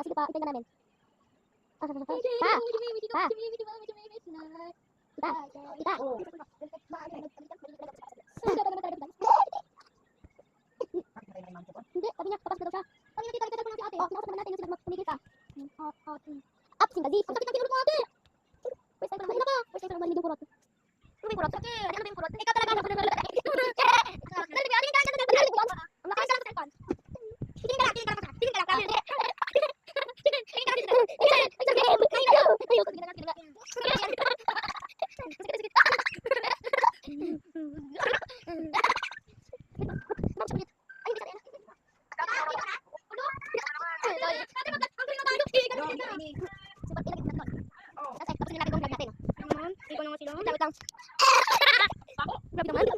Sige pa, itayin ka namin. Pa. Kita. Hindi, sabi niya, tapos na daw siya. Sabi niya, kita mo lang si ate. Nausap naman natin yung sila pumigil ka. Up, singgadi. Ang sakit ng tinulog mo ate. First time ko naman, first time ko naman yung kurot. Ano yung kurot? Sakit. Ano yung kurot? Ikaw talaga. Ang lakas ka lang sa cellphone. Tingin ka lang. Grabe naman.